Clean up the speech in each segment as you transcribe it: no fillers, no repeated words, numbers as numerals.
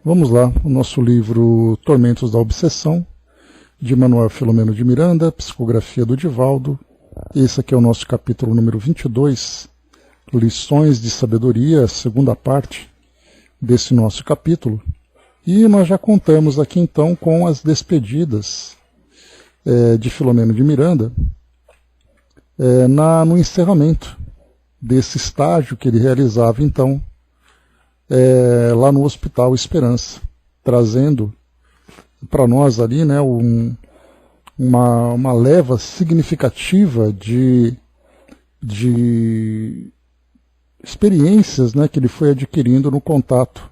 Vamos lá, o nosso livro Tormentos da Obsessão, de Manuel Filomeno de Miranda, psicografia do Divaldo. Esse aqui é o nosso capítulo número 22, Lições de Sabedoria, segunda parte desse nosso capítulo. E nós já contamos aqui então com as despedidas de Filomeno de Miranda no encerramento desse estágio que ele realizava então lá no Hospital Esperança, trazendo para nós ali, né, uma leva significativa de experiências, né, que ele foi adquirindo no contato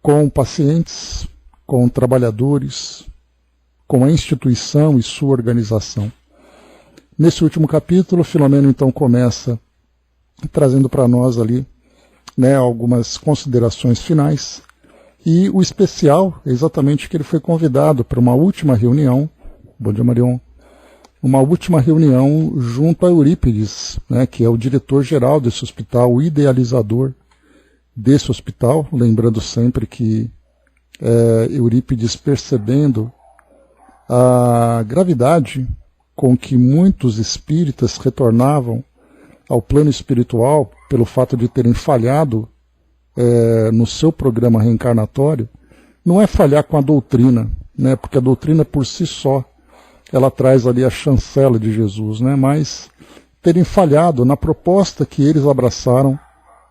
com pacientes, com trabalhadores, com a instituição e sua organização. Nesse último capítulo, Filomeno então começa trazendo para nós ali, né, algumas considerações finais, e o especial é exatamente que ele foi convidado para uma última reunião, bom dia Marion, uma última reunião junto a Eurípides, né, que é o diretor-geral desse hospital, o idealizador desse hospital, lembrando sempre que Eurípides, percebendo a gravidade com que muitos espíritas retornavam ao plano espiritual pelo fato de terem falhado no seu programa reencarnatório, não é falhar com a doutrina, né, porque a doutrina por si só, ela traz ali a chancela de Jesus, né, mas terem falhado na proposta que eles abraçaram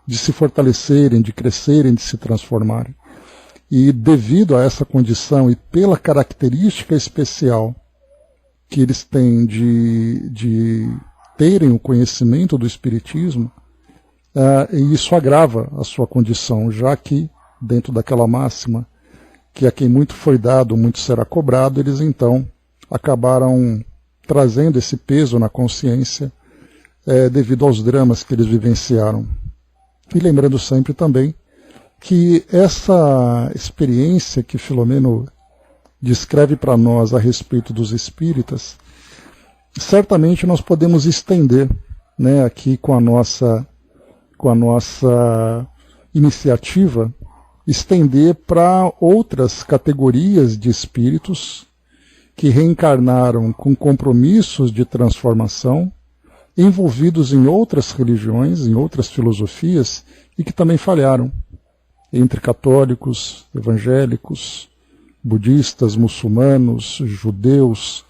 de se fortalecerem, de crescerem, de se transformarem. E devido a essa condição e pela característica especial que eles têm de terem o conhecimento do Espiritismo, e isso agrava a sua condição, já que, dentro daquela máxima, que a quem muito foi dado, muito será cobrado, eles então acabaram trazendo esse peso na consciência devido aos dramas que eles vivenciaram. E lembrando sempre também que essa experiência que Filomeno descreve para nós a respeito dos espíritas, certamente nós podemos estender, né, aqui com a nossa iniciativa, estender para outras categorias de espíritos que reencarnaram com compromissos de transformação, envolvidos em outras religiões, em outras filosofias, e que também falharam, entre católicos, evangélicos, budistas, muçulmanos, judeus,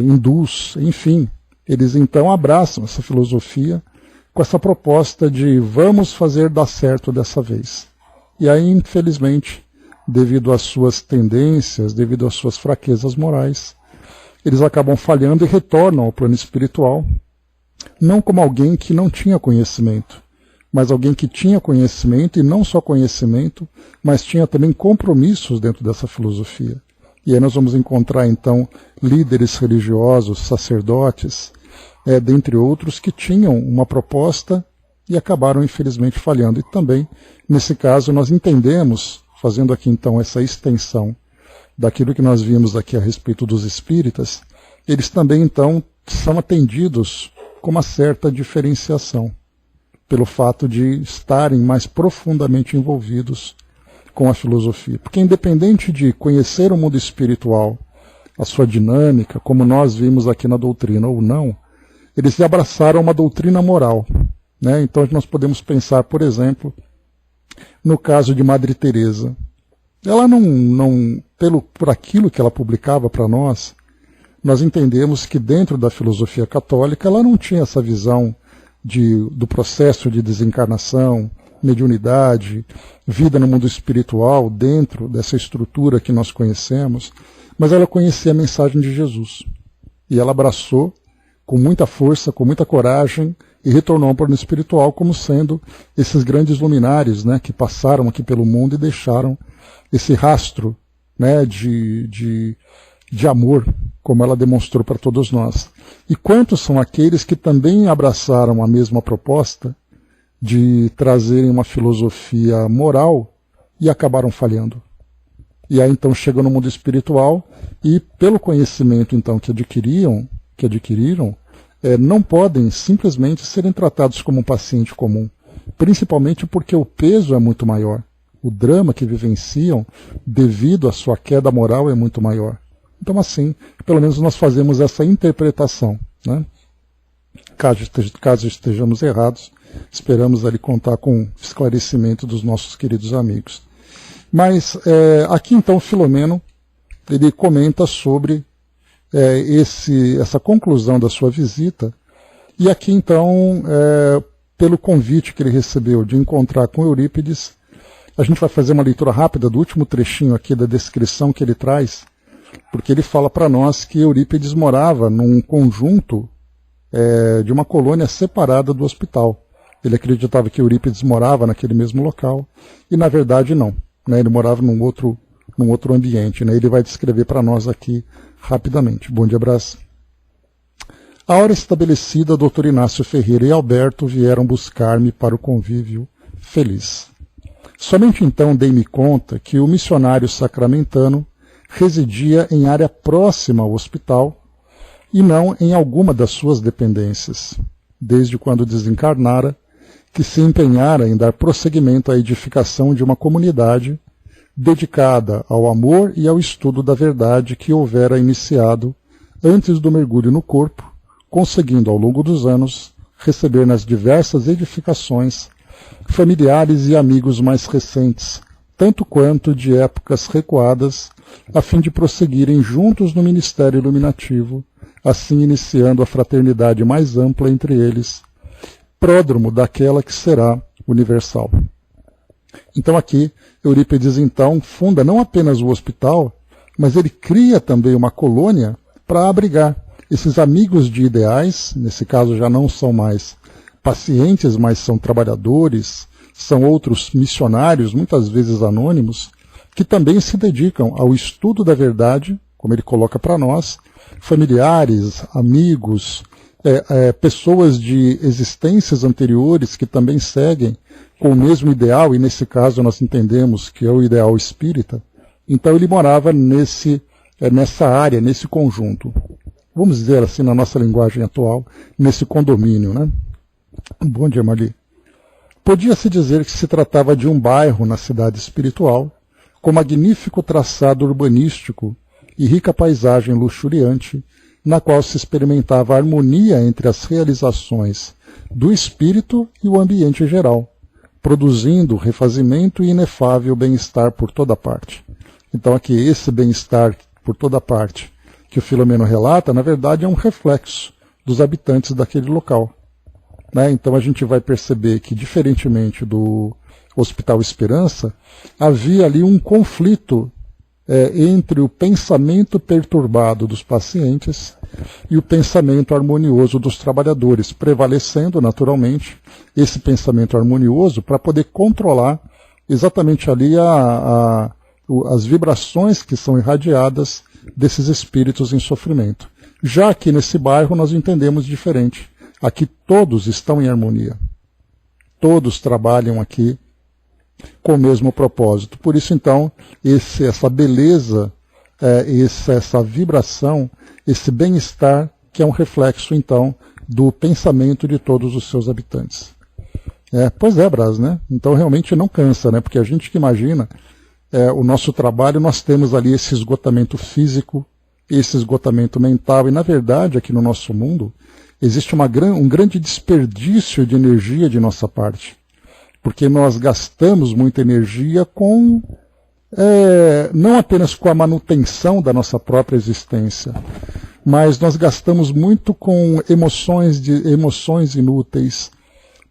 hindus, enfim. Eles então abraçam essa filosofia com essa proposta de vamos fazer dar certo dessa vez. E aí, infelizmente, devido às suas tendências, devido às suas fraquezas morais, eles acabam falhando e retornam ao plano espiritual, não como alguém que não tinha conhecimento, mas alguém que tinha conhecimento, e não só conhecimento, mas tinha também compromissos dentro dessa filosofia. E aí nós vamos encontrar, então, líderes religiosos, sacerdotes, dentre outros, que tinham uma proposta e acabaram, infelizmente, falhando. E também, nesse caso, nós entendemos, fazendo aqui, então, essa extensão daquilo que nós vimos aqui a respeito dos espíritas, eles também, então, são atendidos com uma certa diferenciação, pelo fato de estarem mais profundamente envolvidos com a filosofia. Porque independente de conhecer o mundo espiritual, a sua dinâmica, como nós vimos aqui na doutrina ou não, eles abraçaram uma doutrina moral, né? Então nós podemos pensar, por exemplo, no caso de Madre Teresa. Ela por aquilo que ela publicava para nós entendemos que dentro da filosofia católica ela não tinha essa visão do processo de desencarnação, mediunidade, vida no mundo espiritual, dentro dessa estrutura que nós conhecemos, mas ela conhecia a mensagem de Jesus. E ela abraçou com muita força, com muita coragem, e retornou ao plano espiritual como sendo esses grandes luminares, né, que passaram aqui pelo mundo e deixaram esse rastro, né, de amor, como ela demonstrou para todos nós. E quantos são aqueles que também abraçaram a mesma proposta de trazerem uma filosofia moral e acabaram falhando? E aí então chegam no mundo espiritual e, pelo conhecimento então que adquiriram, não podem simplesmente serem tratados como um paciente comum, principalmente porque o peso é muito maior. o drama que vivenciam devido à sua queda moral é muito maior. Então, assim, pelo menos nós fazemos essa interpretação, né? Caso estejamos errados, esperamos ali contar com esclarecimento dos nossos queridos amigos. Mas aqui então Filomeno, ele comenta sobre essa conclusão da sua visita, e aqui então, pelo convite que ele recebeu de encontrar com Eurípides, a gente vai fazer uma leitura rápida do último trechinho aqui da descrição que ele traz, porque ele fala para nós que Eurípides morava num conjunto de uma colônia separada do hospital. Ele acreditava que Eurípides morava naquele mesmo local, e na verdade não, né? Ele morava num outro ambiente, né? Ele vai descrever para nós aqui rapidamente. Bom dia, Brás. A hora estabelecida, Dr. Inácio Ferreira e Alberto vieram buscar-me para o convívio feliz. Somente então dei-me conta que o missionário sacramentano residia em área próxima ao hospital e não em alguma das suas dependências, desde quando desencarnara, que se empenhara em dar prosseguimento à edificação de uma comunidade dedicada ao amor e ao estudo da verdade que houvera iniciado antes do mergulho no corpo, conseguindo ao longo dos anos receber nas diversas edificações familiares e amigos mais recentes, tanto quanto de épocas recuadas, a fim de prosseguirem juntos no ministério iluminativo, assim iniciando a fraternidade mais ampla entre eles, pródromo daquela que será universal. Então aqui, Eurípides então funda não apenas o hospital, mas ele cria também uma colônia para abrigar esses amigos de ideais, nesse caso já não são mais pacientes, mas são trabalhadores, são outros missionários, muitas vezes anônimos, que também se dedicam ao estudo da verdade, como ele coloca para nós, familiares, amigos, pessoas de existências anteriores que também seguem com o mesmo ideal, e nesse caso nós entendemos que é o ideal espírita. Então ele morava nessa área, nesse conjunto. Vamos dizer assim, na nossa linguagem atual, nesse condomínio, né? Bom dia, Marli. Podia-se dizer que se tratava de um bairro na cidade espiritual, com magnífico traçado urbanístico e rica paisagem luxuriante, na qual se experimentava a harmonia entre as realizações do espírito e o ambiente geral, produzindo refazimento e inefável bem-estar por toda parte. Então aqui esse bem-estar por toda parte que o Filomeno relata, na verdade é um reflexo dos habitantes daquele local, né? Então a gente vai perceber que, diferentemente do Hospital Esperança, havia ali um conflito entre o pensamento perturbado dos pacientes e o pensamento harmonioso dos trabalhadores, prevalecendo naturalmente esse pensamento harmonioso para poder controlar exatamente ali as vibrações que são irradiadas desses espíritos em sofrimento. Já aqui nesse bairro nós entendemos diferente. Aqui todos estão em harmonia. Todos trabalham aqui com o mesmo propósito. Por isso, então, essa beleza, essa vibração, esse bem-estar, que é um reflexo, então, do pensamento de todos os seus habitantes. Pois é, Brás, né? Então, realmente não cansa, né? Porque a gente que imagina o nosso trabalho, nós temos ali esse esgotamento físico, esse esgotamento mental, e, na verdade, aqui no nosso mundo, existe um grande desperdício de energia de nossa parte. Porque nós gastamos muita energia não apenas com a manutenção da nossa própria existência, mas nós gastamos muito com emoções inúteis,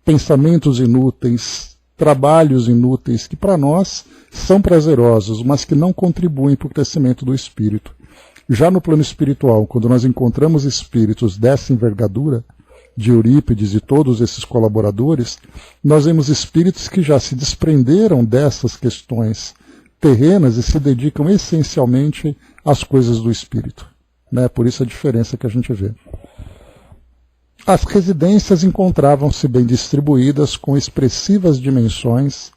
pensamentos inúteis, trabalhos inúteis, que para nós são prazerosos, mas que não contribuem para o crescimento do espírito. Já no plano espiritual, quando nós encontramos espíritos dessa envergadura, de Eurípides e todos esses colaboradores, nós vemos espíritos que já se desprenderam dessas questões terrenas e se dedicam essencialmente às coisas do espírito, né? Por isso a diferença que a gente vê. As residências encontravam-se bem distribuídas com expressivas dimensões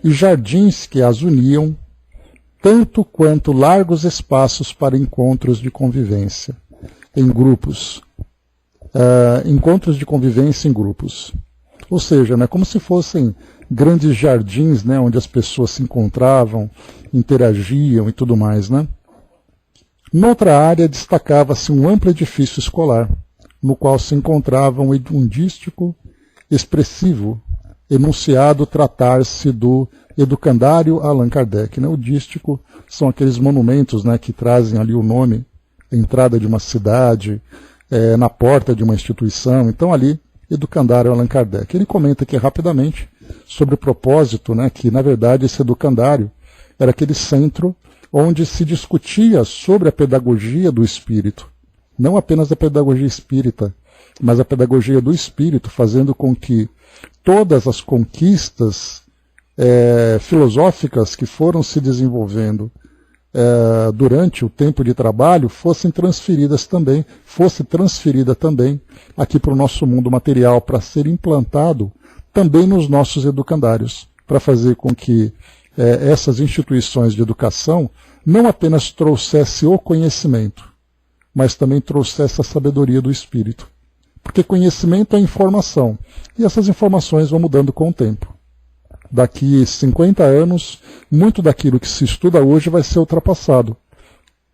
e jardins que as uniam, tanto quanto largos espaços para encontros de convivência em grupos. Encontros de convivência em grupos. Ou seja, né, como se fossem grandes jardins, né, onde as pessoas se encontravam, interagiam e tudo mais, né? Noutra área destacava-se um amplo edifício escolar, no qual se encontrava um dístico expressivo, enunciado tratar-se do educandário Allan Kardec. Né? O dístico são aqueles monumentos, né, que trazem ali o nome, a entrada de uma cidade, na porta de uma instituição. Então ali, educandário Allan Kardec. Ele comenta aqui rapidamente sobre o propósito, né, que na verdade esse educandário era aquele centro onde se discutia sobre a pedagogia do espírito. Não apenas a pedagogia espírita, mas a pedagogia do espírito, fazendo com que todas as conquistas filosóficas que foram se desenvolvendo durante o tempo de trabalho fosse transferida também aqui para o nosso mundo material, para ser implantado também nos nossos educandários, para fazer com que essas instituições de educação não apenas trouxessem o conhecimento, mas também trouxesse a sabedoria do espírito. Porque conhecimento é informação, e essas informações vão mudando com o tempo. Daqui 50 anos, muito daquilo que se estuda hoje vai ser ultrapassado.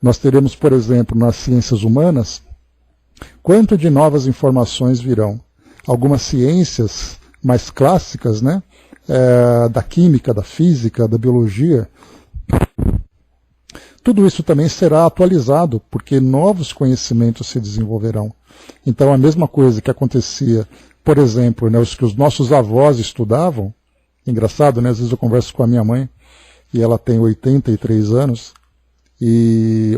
Nós teremos, por exemplo, nas ciências humanas, quanto de novas informações virão. Algumas ciências mais clássicas, né, da química, da física, da biologia, tudo isso também será atualizado, porque novos conhecimentos se desenvolverão. Então a mesma coisa que acontecia, por exemplo, né, os que os nossos avós estudavam, engraçado, né, às vezes eu converso com a minha mãe, e ela tem 83 anos,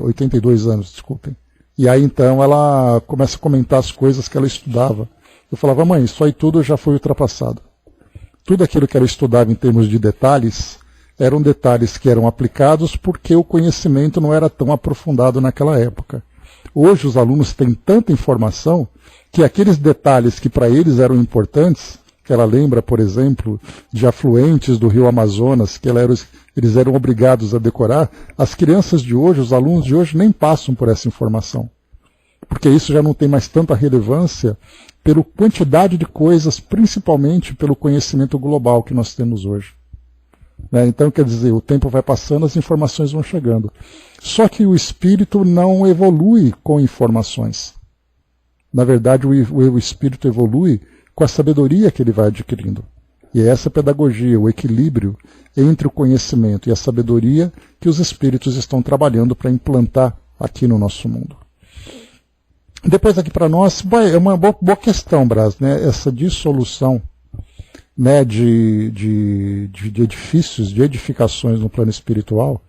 82 anos, desculpem. E aí então ela começa a comentar as coisas que ela estudava. Eu falava, mãe, isso aí tudo já foi ultrapassado. Tudo aquilo que ela estudava em termos de detalhes, eram detalhes que eram aplicados porque o conhecimento não era tão aprofundado naquela época. Hoje os alunos têm tanta informação que aqueles detalhes que para eles eram importantes, que ela lembra, por exemplo, de afluentes do rio Amazonas, que eles eram obrigados a decorar, as crianças de hoje, os alunos de hoje, nem passam por essa informação. Porque isso já não tem mais tanta relevância pela quantidade de coisas, principalmente pelo conhecimento global que nós temos hoje. Então, quer dizer, o tempo vai passando, as informações vão chegando. Só que o espírito não evolui com informações. Na verdade, o espírito evolui com a sabedoria que ele vai adquirindo. E é essa pedagogia, o equilíbrio entre o conhecimento e a sabedoria que os espíritos estão trabalhando para implantar aqui no nosso mundo. Depois aqui para nós, é uma boa questão, Brás, né? Essa dissolução, né, de edifícios, de edificações no plano espiritual,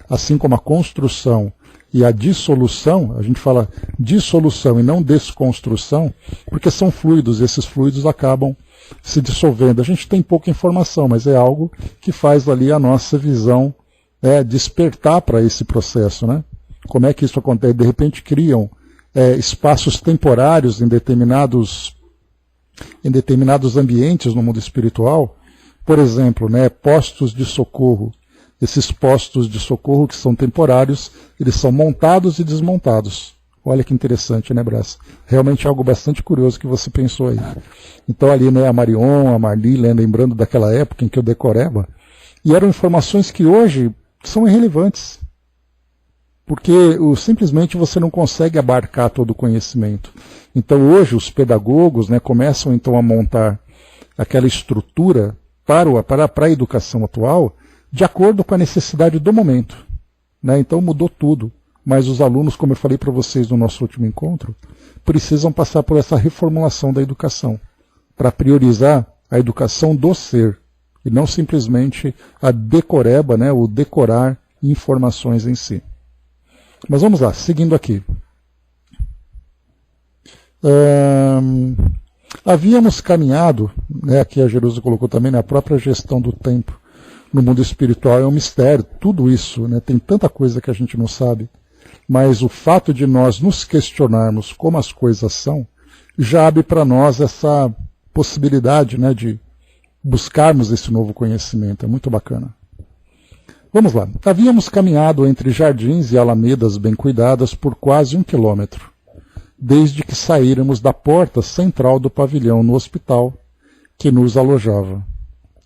assim como a construção e a dissolução, a gente fala dissolução e não desconstrução, porque são fluidos, e esses fluidos acabam se dissolvendo. A gente tem pouca informação, mas é algo que faz ali a nossa visão despertar para esse processo, né? Como é que isso acontece? De repente criam espaços temporários em determinados ambientes no mundo espiritual, por exemplo, né, postos de socorro. Esses postos de socorro que são temporários, eles são montados e desmontados. Olha que interessante, né, Brás? Realmente é algo bastante curioso que você pensou aí. Então ali, né, a Marion, a Marli, lembrando daquela época em que eu decoreba, e eram informações que hoje são irrelevantes. Porque simplesmente você não consegue abarcar todo o conhecimento. Então hoje os pedagogos, né, começam então a montar aquela estrutura para a educação atual de acordo com a necessidade do momento. Né? Então mudou tudo. Mas os alunos, como eu falei para vocês no nosso último encontro, precisam passar por essa reformulação da educação para priorizar a educação do ser e não simplesmente a decoreba, né, o decorar informações em si. Mas vamos lá, seguindo aqui. Havíamos caminhado, né, aqui a Jerusa colocou também, né, a própria gestão do tempo no mundo espiritual é um mistério, tudo isso, né, tem tanta coisa que a gente não sabe, mas o fato de nós nos questionarmos como as coisas são, já abre para nós essa possibilidade, né, de buscarmos esse novo conhecimento, é muito bacana. Vamos lá. Havíamos caminhado entre jardins e alamedas bem cuidadas por quase 1 quilômetro, desde que saíramos da porta central do pavilhão no hospital que nos alojava.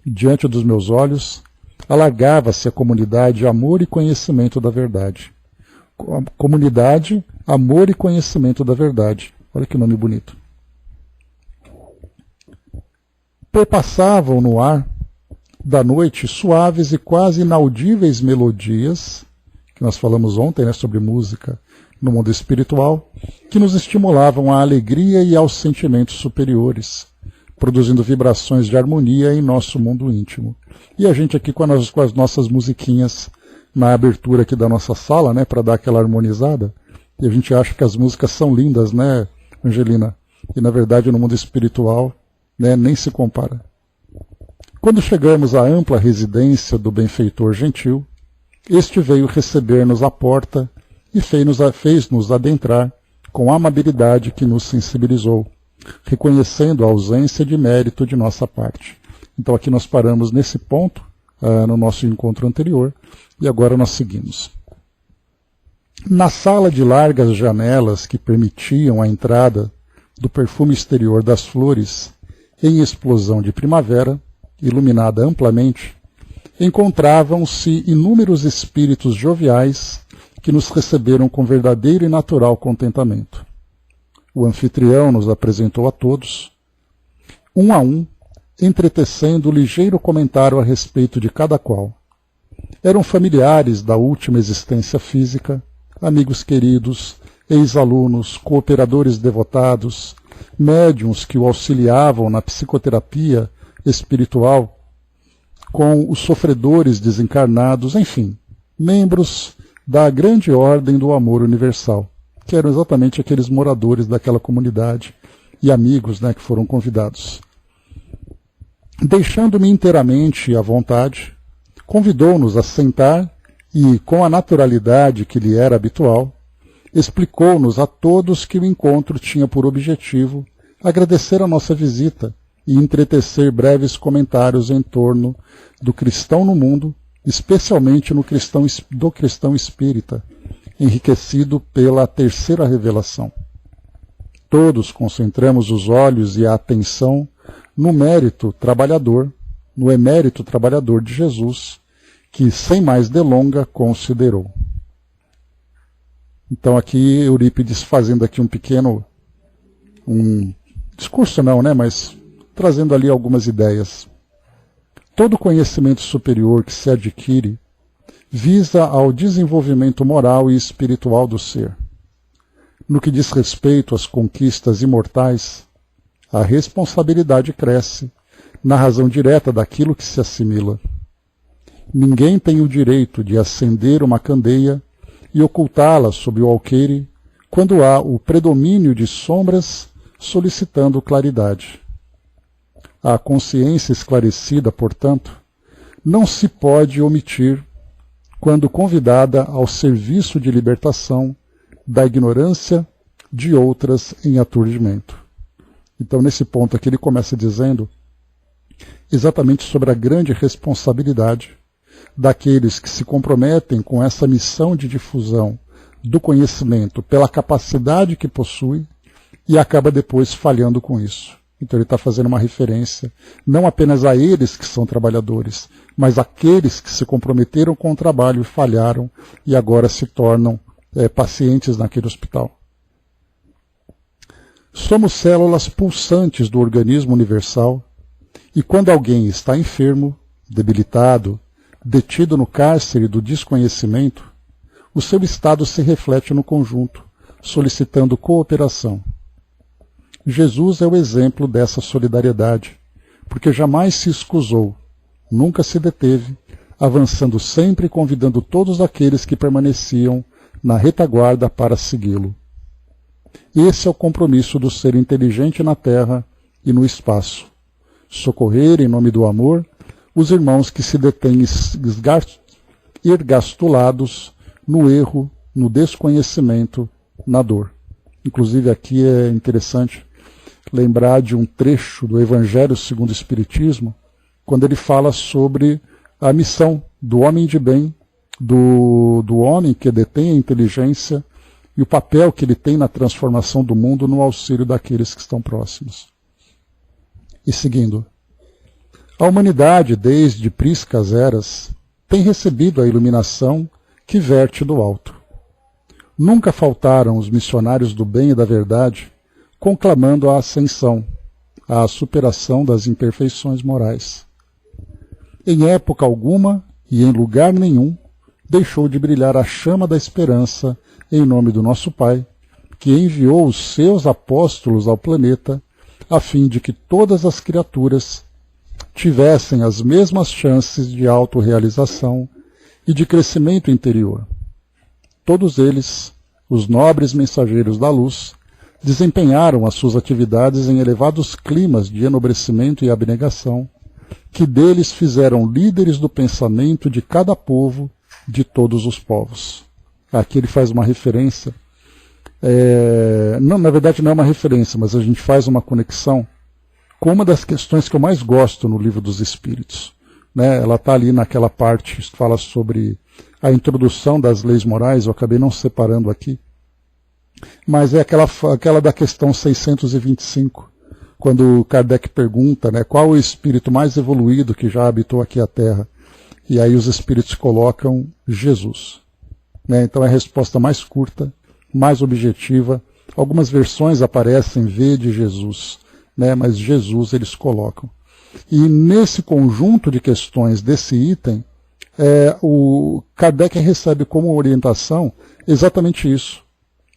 Diante dos meus olhos, alargava-se a comunidade Amor e Conhecimento da Verdade. Comunidade Amor e Conhecimento da Verdade. Olha que nome bonito. Perpassavam no ar da noite suaves e quase inaudíveis melodias, que nós falamos ontem, né, sobre música no mundo espiritual, que nos estimulavam à alegria e aos sentimentos superiores, produzindo vibrações de harmonia em nosso mundo íntimo. E a gente aqui com as nossas musiquinhas na abertura aqui da nossa sala, né, para dar aquela harmonizada, e a gente acha que as músicas são lindas, né, Angelina? E na verdade no mundo espiritual, né, nem se compara. Quando chegamos à ampla residência do benfeitor gentil, este veio receber-nos à porta e fez-nos adentrar com amabilidade que nos sensibilizou, reconhecendo a ausência de mérito de nossa parte. Então aqui nós paramos nesse ponto, no nosso encontro anterior, e agora nós seguimos. Na sala de largas janelas que permitiam a entrada do perfume exterior das flores, em explosão de primavera, iluminada amplamente, encontravam-se inúmeros espíritos joviais que nos receberam com verdadeiro e natural contentamento. O anfitrião nos apresentou a todos, um a um, entretecendo ligeiro comentário a respeito de cada qual. Eram familiares da última existência física, amigos queridos, ex-alunos, cooperadores devotados, médiuns que o auxiliavam na psicoterapia espiritual, com os sofredores desencarnados, enfim, membros da grande ordem do amor universal, que eram exatamente aqueles moradores daquela comunidade e amigos, né, que foram convidados. Deixando-me inteiramente à vontade, convidou-nos a sentar e, com a naturalidade que lhe era habitual, explicou-nos a todos que o encontro tinha por objetivo agradecer a nossa visita e entretecer breves comentários em torno do cristão no mundo, especialmente do cristão espírita, enriquecido pela terceira revelação. Todos concentramos os olhos e a atenção no emérito trabalhador de Jesus, que, sem mais delonga, considerou. Então aqui Eurípides fazendo aqui um discurso não, né, mas trazendo ali algumas ideias. Todo conhecimento superior que se adquire visa ao desenvolvimento moral e espiritual do ser. No que diz respeito às conquistas imortais, a responsabilidade cresce na razão direta daquilo que se assimila. Ninguém tem o direito de acender uma candeia e ocultá-la sob o alqueire quando há o predomínio de sombras solicitando claridade. A consciência esclarecida, portanto, não se pode omitir quando convidada ao serviço de libertação da ignorância de outras em aturdimento. Então, nesse ponto aqui, ele começa dizendo exatamente sobre a grande responsabilidade daqueles que se comprometem com essa missão de difusão do conhecimento pela capacidade que possui e acaba depois falhando com isso. Então ele está fazendo uma referência não apenas a eles que são trabalhadores, mas àqueles que se comprometeram com o trabalho e falharam e agora se tornam pacientes naquele hospital. Somos células pulsantes do organismo universal e quando alguém está enfermo, debilitado, detido no cárcere do desconhecimento, o seu estado se reflete no conjunto, solicitando cooperação. Jesus é o exemplo dessa solidariedade, porque jamais se escusou, nunca se deteve, avançando sempre e convidando todos aqueles que permaneciam na retaguarda para segui-lo. Esse é o compromisso do ser inteligente na terra e no espaço. Socorrer, em nome do amor, os irmãos que se detêm ergastulados no erro, no desconhecimento, na dor. Inclusive aqui é interessante lembrar de um trecho do Evangelho segundo o Espiritismo, quando ele fala sobre a missão do homem de bem, do homem que detém a inteligência e o papel que ele tem na transformação do mundo no auxílio daqueles que estão próximos. E seguindo, A humanidade, desde priscas eras, tem recebido a iluminação que verte do alto. Nunca faltaram os missionários do bem e da verdade, conclamando a ascensão, a superação das imperfeições morais. Em época alguma e em lugar nenhum, deixou de brilhar a chama da esperança em nome do nosso Pai, que enviou os seus apóstolos ao planeta, a fim de que todas as criaturas tivessem as mesmas chances de autorrealização e de crescimento interior. Todos eles, os nobres mensageiros da luz, desempenharam as suas atividades em elevados climas de enobrecimento e abnegação, que deles fizeram líderes do pensamento de cada povo, de todos os povos. Aqui ele faz uma referência, não, na verdade não é uma referência, mas a gente faz uma conexão com uma das questões que eu mais gosto no Livro dos Espíritos. Né? Ela está ali naquela parte que fala sobre a introdução das leis morais, eu acabei não separando aqui, mas é aquela da questão 625, quando Kardec pergunta, né, qual o espírito mais evoluído que já habitou aqui a Terra, e aí os espíritos colocam Jesus. Né? Então é a resposta mais curta, mais objetiva. Algumas versões aparecem V de Jesus, né, mas Jesus eles colocam. E nesse conjunto de questões desse item, o Kardec recebe como orientação exatamente isso,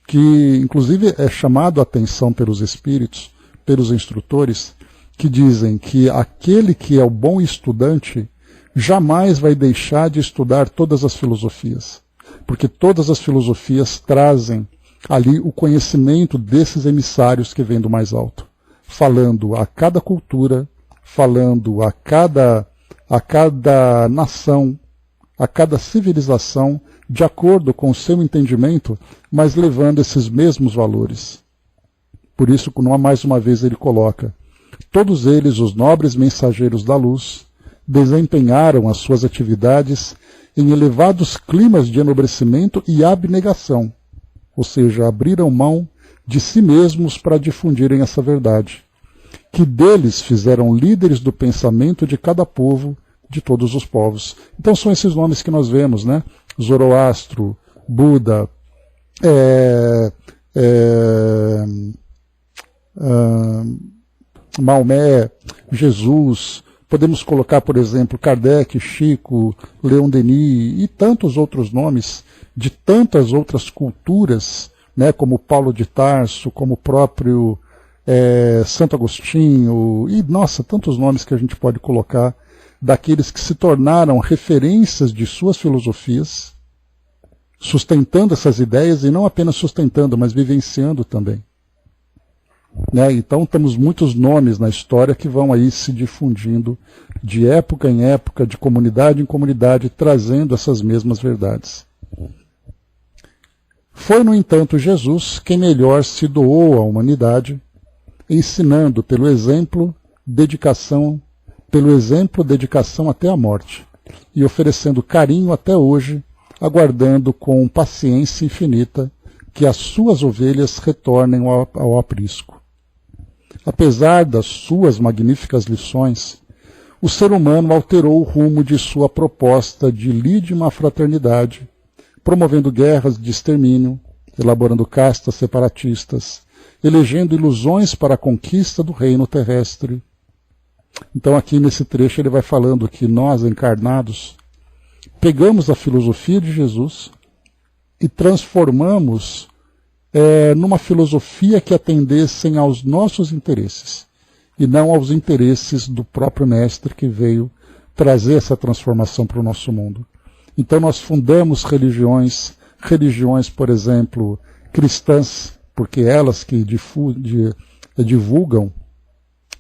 que inclusive é chamado a atenção pelos espíritos, pelos instrutores, que dizem que aquele que é o bom estudante jamais vai deixar de estudar todas as filosofias, porque todas as filosofias trazem ali o conhecimento desses emissários que vêm do mais alto, falando a cada cultura, falando a cada nação, a cada civilização, de acordo com o seu entendimento, mas levando esses mesmos valores. Por isso, mais uma vez ele coloca, todos eles, os nobres mensageiros da luz, desempenharam as suas atividades em elevados climas de enobrecimento e abnegação, ou seja, abriram mão de si mesmos para difundirem essa verdade, que deles fizeram líderes do pensamento de cada povo, de todos os povos. Então são esses nomes que nós vemos, né? Zoroastro, Buda, Maomé, Jesus. Podemos colocar, por exemplo, Kardec, Chico, Leon Denis e tantos outros nomes de tantas outras culturas, né, como Paulo de Tarso, como o próprio Santo Agostinho, e, nossa, tantos nomes que a gente pode colocar, daqueles que se tornaram referências de suas filosofias, sustentando essas ideias, e não apenas sustentando, mas vivenciando também. Né? Então temos muitos nomes na história que vão aí se difundindo de época em época, de comunidade em comunidade, trazendo essas mesmas verdades. Foi, no entanto, Jesus quem melhor se doou à humanidade, ensinando pelo exemplo, dedicação até a morte, e oferecendo carinho até hoje, aguardando com paciência infinita que as suas ovelhas retornem ao aprisco. Apesar das suas magníficas lições, o ser humano alterou o rumo de sua proposta de lídima fraternidade, promovendo guerras de extermínio, elaborando castas separatistas, elegendo ilusões para a conquista do reino terrestre. Então aqui nesse trecho ele vai falando que nós, encarnados, pegamos a filosofia de Jesus e transformamos numa filosofia que atendessem aos nossos interesses, e não aos interesses do próprio Mestre que veio trazer essa transformação para o nosso mundo. Então nós fundamos religiões, por exemplo, cristãs, porque elas que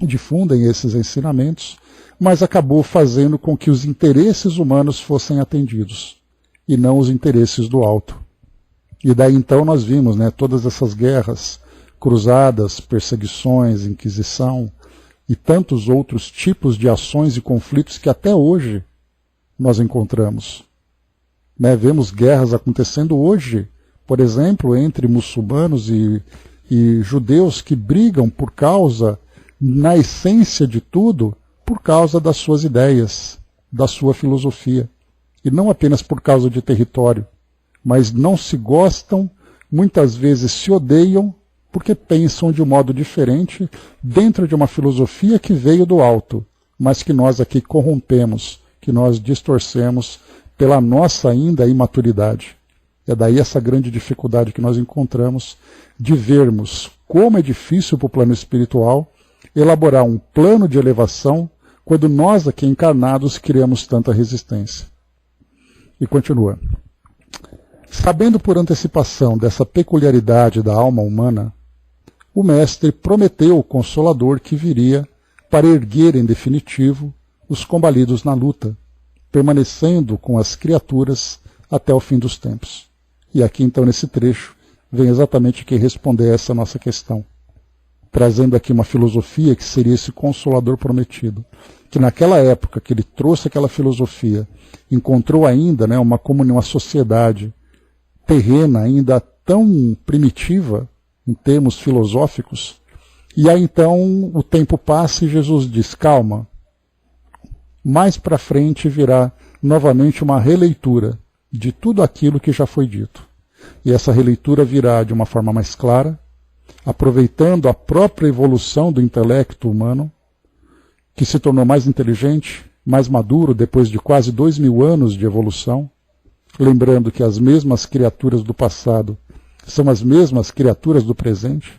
difundem esses ensinamentos, mas acabou fazendo com que os interesses humanos fossem atendidos, e não os interesses do alto. E daí então nós vimos, né, todas essas guerras, cruzadas, perseguições, inquisição, e tantos outros tipos de ações e conflitos que até hoje nós encontramos. Né, vemos guerras acontecendo hoje, por exemplo, entre muçulmanos e judeus que brigam por causa, na essência de tudo, por causa das suas ideias, da sua filosofia. E não apenas por causa de território, mas não se gostam, muitas vezes se odeiam, porque pensam de um modo diferente dentro de uma filosofia que veio do alto, mas que nós aqui corrompemos, que nós distorcemos pela nossa ainda imaturidade. É daí essa grande dificuldade que nós encontramos de vermos como é difícil para o plano espiritual elaborar um plano de elevação quando nós aqui encarnados criamos tanta resistência. E continua. Sabendo por antecipação dessa peculiaridade da alma humana, o Mestre prometeu o Consolador que viria para erguer em definitivo os combalidos na luta, permanecendo com as criaturas até o fim dos tempos. E aqui então nesse trecho vem exatamente quem responder a essa nossa questão, trazendo aqui uma filosofia que seria esse Consolador prometido, que naquela época que ele trouxe aquela filosofia, encontrou ainda uma comunhão, uma sociedade terrena ainda tão primitiva em termos filosóficos, e aí então o tempo passa e Jesus diz, calma, mais para frente virá novamente uma releitura de tudo aquilo que já foi dito. E essa releitura virá de uma forma mais clara, aproveitando a própria evolução do intelecto humano, que se tornou mais inteligente, mais maduro depois de quase 2000 anos de evolução, lembrando que as mesmas criaturas do passado são as mesmas criaturas do presente,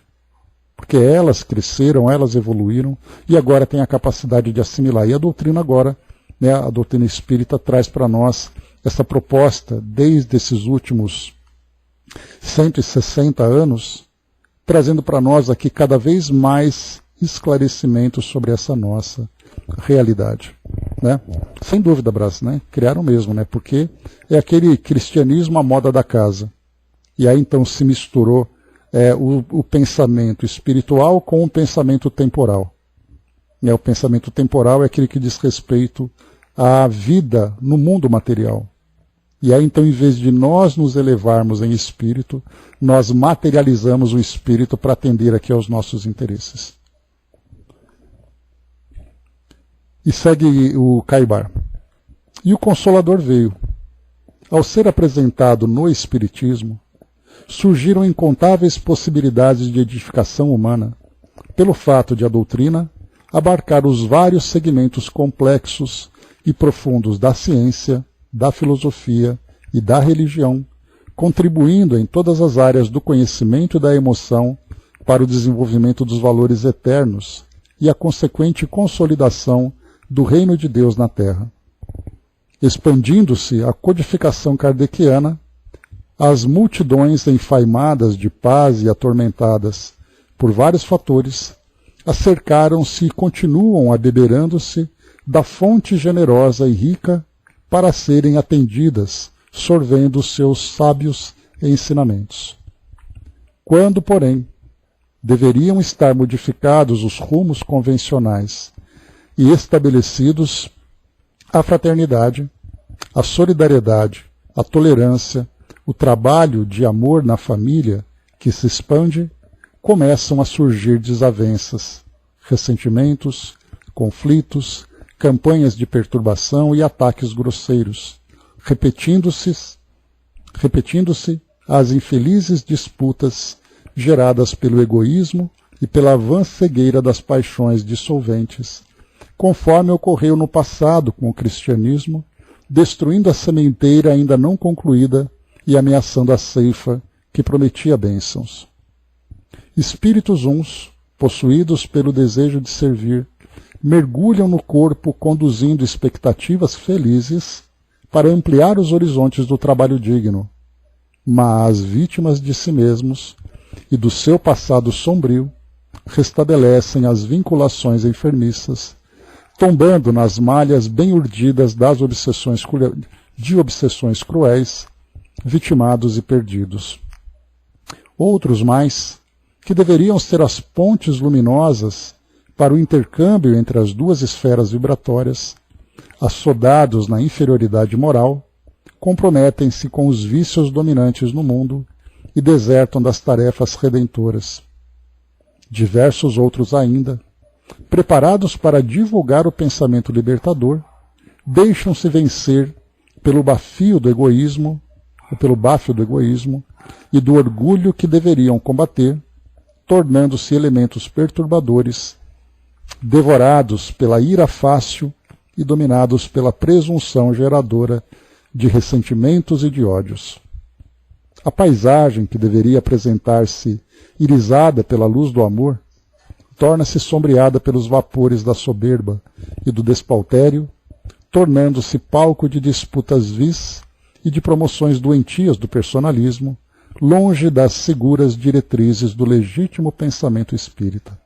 porque elas cresceram, elas evoluíram, e agora têm a capacidade de assimilar. E a doutrina agora, a doutrina espírita, traz para nós essa proposta, desde esses últimos 160 anos, trazendo para nós aqui cada vez mais esclarecimentos sobre essa nossa realidade. Sem dúvida, Brás, criaram mesmo, porque é aquele cristianismo à moda da casa. E aí então se misturou o pensamento espiritual com o pensamento temporal. O pensamento temporal é aquele que diz respeito à vida no mundo material. E aí então, em vez de nós nos elevarmos em espírito, nós materializamos o espírito para atender aqui aos nossos interesses. E segue o Caibar. E o Consolador veio. Ao ser apresentado no Espiritismo, surgiram incontáveis possibilidades de edificação humana, pelo fato de a doutrina abarcar os vários segmentos complexos e profundos da ciência, da filosofia e da religião, contribuindo em todas as áreas do conhecimento e da emoção para o desenvolvimento dos valores eternos e a consequente consolidação do reino de Deus na Terra. Expandindo-se a codificação kardeciana, as multidões enfaimadas de paz e atormentadas por vários fatores, acercaram-se e continuam abeberando-se da fonte generosa e rica para serem atendidas, sorvendo os seus sábios ensinamentos. Quando, porém, deveriam estar modificados os rumos convencionais e estabelecidos a fraternidade, a solidariedade, a tolerância, o trabalho de amor na família que se expande, começam a surgir desavenças, ressentimentos, conflitos, campanhas de perturbação e ataques grosseiros, repetindo-se as infelizes disputas geradas pelo egoísmo e pela vã cegueira das paixões dissolventes, conforme ocorreu no passado com o cristianismo, destruindo a sementeira ainda não concluída e ameaçando a ceifa que prometia bênçãos. Espíritos uns, possuídos pelo desejo de servir, mergulham no corpo conduzindo expectativas felizes para ampliar os horizontes do trabalho digno, mas vítimas de si mesmos e do seu passado sombrio, restabelecem as vinculações enfermiças, tombando nas malhas bem urdidas das obsessões cruéis, vitimados e perdidos. Outros mais, que deveriam ser as pontes luminosas para o intercâmbio entre as duas esferas vibratórias, assodados na inferioridade moral, comprometem-se com os vícios dominantes no mundo e desertam das tarefas redentoras. Diversos outros ainda, preparados para divulgar o pensamento libertador, deixam-se vencer pelo bafio do egoísmo, ou pelo báfio do egoísmo, e do orgulho que deveriam combater, tornando-se elementos perturbadores, devorados pela ira fácil e dominados pela presunção geradora de ressentimentos e de ódios. A paisagem que deveria apresentar-se irisada pela luz do amor, torna-se sombreada pelos vapores da soberba e do despautério, tornando-se palco de disputas vis e de promoções doentias do personalismo, longe das seguras diretrizes do legítimo pensamento espírita.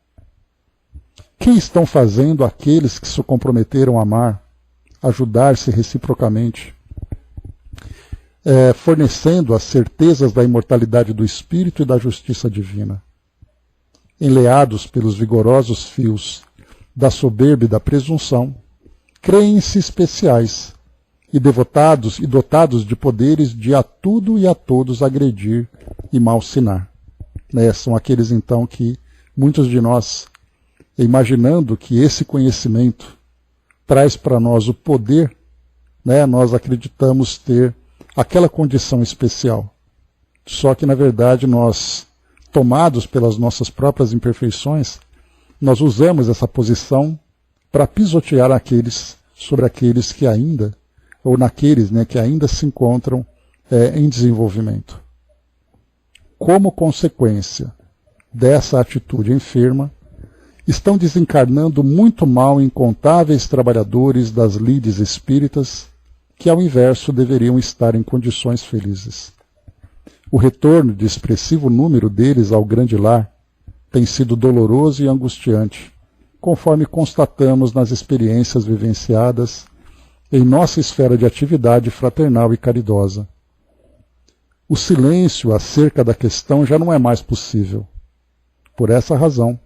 Que estão fazendo aqueles que se comprometeram a amar, ajudar-se reciprocamente, fornecendo as certezas da imortalidade do espírito e da justiça divina? Enleados pelos vigorosos fios da soberba e da presunção, creem-se especiais e devotados e dotados de poderes de a tudo e a todos agredir e malsinar. São aqueles então que muitos de nós, imaginando que esse conhecimento traz para nós o poder, nós acreditamos ter aquela condição especial. Só que na verdade nós, tomados pelas nossas próprias imperfeições, nós usamos essa posição para pisotear sobre aqueles que ainda, ou naqueles que ainda se encontram em desenvolvimento. Como consequência dessa atitude enferma, estão desencarnando muito mal incontáveis trabalhadores das lides espíritas que, ao inverso, deveriam estar em condições felizes. O retorno de expressivo número deles ao grande lar tem sido doloroso e angustiante, conforme constatamos nas experiências vivenciadas em nossa esfera de atividade fraternal e caridosa. O silêncio acerca da questão já não é mais possível. Por essa razão,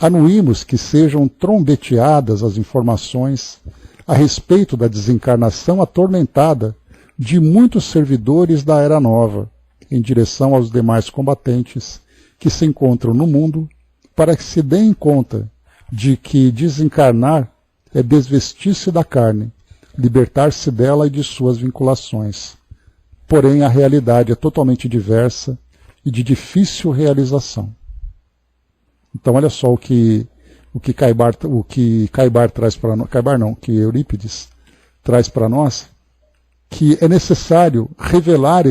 anuímos que sejam trombeteadas as informações a respeito da desencarnação atormentada de muitos servidores da Era Nova, em direção aos demais combatentes que se encontram no mundo, para que se deem conta de que desencarnar é desvestir-se da carne, libertar-se dela e de suas vinculações. Porém, a realidade é totalmente diversa e de difícil realização. Então, olha só o que Caibar traz para nós, que Eurípides traz para nós, que é necessário revelar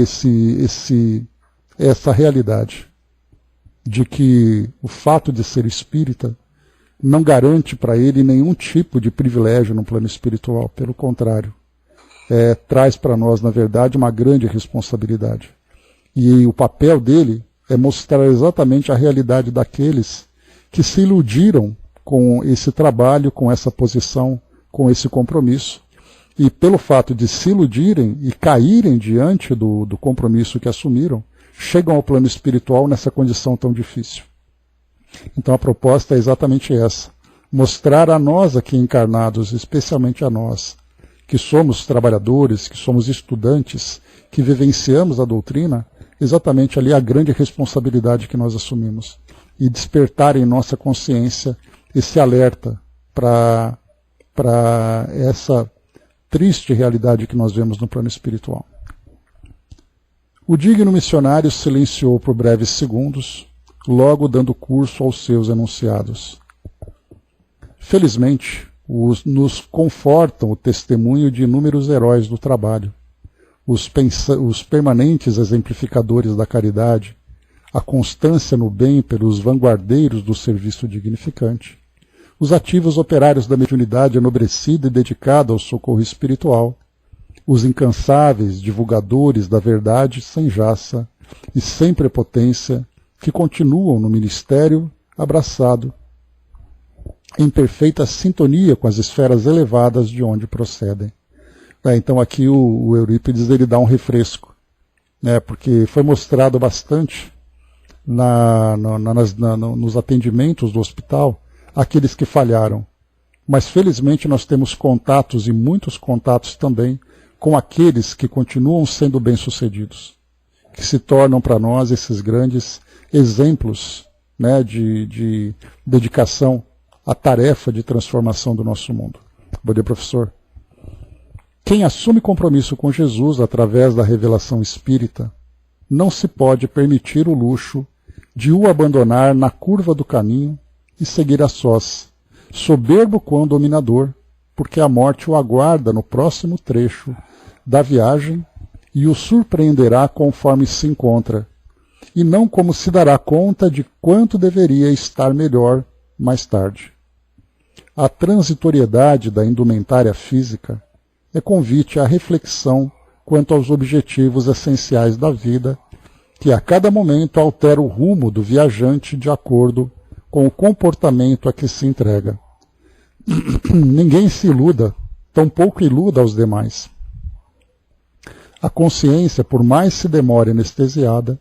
essa realidade de que o fato de ser espírita não garante para ele nenhum tipo de privilégio no plano espiritual. Pelo contrário, traz para nós, na verdade, uma grande responsabilidade. E o papel dele é mostrar exatamente a realidade daqueles que se iludiram com esse trabalho, com essa posição, com esse compromisso. E pelo fato de se iludirem e caírem diante do compromisso que assumiram, chegam ao plano espiritual nessa condição tão difícil. Então a proposta é exatamente essa: mostrar a nós aqui encarnados, especialmente a nós, que somos trabalhadores, que somos estudantes, que vivenciamos a doutrina, exatamente ali a grande responsabilidade que nós assumimos. E despertar em nossa consciência esse alerta para essa triste realidade que nós vemos no plano espiritual. O digno missionário silenciou por breves segundos, logo dando curso aos seus enunciados. Felizmente, nos confortam o testemunho de inúmeros heróis do trabalho, os permanentes exemplificadores da caridade, a constância no bem pelos vanguardeiros do serviço dignificante, os ativos operários da mediunidade enobrecida e dedicada ao socorro espiritual, os incansáveis divulgadores da verdade sem jaça e sem prepotência, que continuam no ministério abraçado, em perfeita sintonia com as esferas elevadas de onde procedem. Então aqui o Eurípides ele dá um refresco, porque foi mostrado bastante nos atendimentos do hospital aqueles que falharam. Mas felizmente nós temos contatos, e muitos contatos também, com aqueles que continuam sendo bem-sucedidos, que se tornam para nós esses grandes exemplos de dedicação a tarefa de transformação do nosso mundo. Bom dia, professor. Quem assume compromisso com Jesus através da revelação espírita não se pode permitir o luxo de o abandonar na curva do caminho e seguir a sós, soberbo quão dominador, porque a morte o aguarda no próximo trecho da viagem e o surpreenderá conforme se encontra, e não como se dará conta de quanto deveria estar melhor mais tarde. A transitoriedade da indumentária física é convite à reflexão quanto aos objetivos essenciais da vida, que a cada momento altera o rumo do viajante de acordo com o comportamento a que se entrega. Ninguém se iluda, tampouco iluda aos demais. A consciência, por mais se demore anestesiada,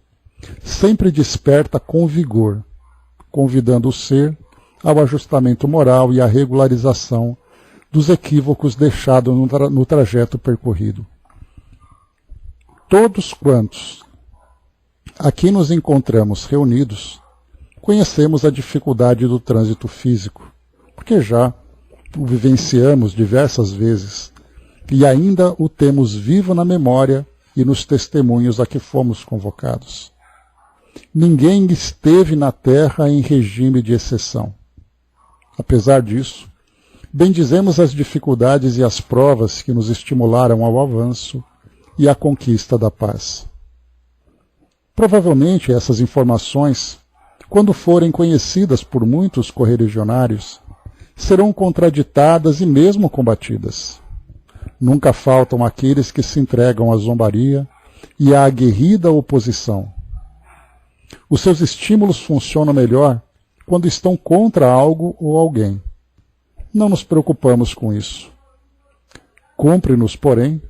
sempre desperta com vigor, convidando o ser ao ajustamento moral e à regularização dos equívocos deixados no trajeto percorrido. Todos quantos aqui nos encontramos reunidos, conhecemos a dificuldade do trânsito físico, porque já o vivenciamos diversas vezes e ainda o temos vivo na memória e nos testemunhos a que fomos convocados. Ninguém esteve na Terra em regime de exceção. Apesar disso, bendizemos as dificuldades e as provas que nos estimularam ao avanço e à conquista da paz. Provavelmente essas informações, quando forem conhecidas por muitos correligionários, serão contraditadas e mesmo combatidas. Nunca faltam aqueles que se entregam à zombaria e à aguerrida oposição. Os seus estímulos funcionam melhor quando estão contra algo ou alguém. Não nos preocupamos com isso. Cumpre-nos, porém,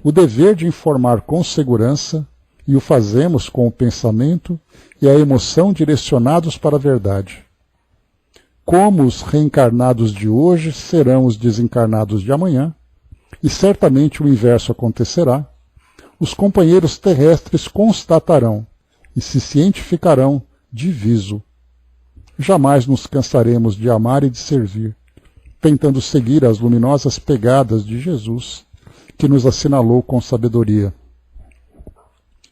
o dever de informar com segurança, e o fazemos com o pensamento e a emoção direcionados para a verdade. Como os reencarnados de hoje serão os desencarnados de amanhã, e certamente o inverso acontecerá, os companheiros terrestres constatarão e se cientificarão de viso. Jamais nos cansaremos de amar e de servir, tentando seguir as luminosas pegadas de Jesus, que nos assinalou com sabedoria.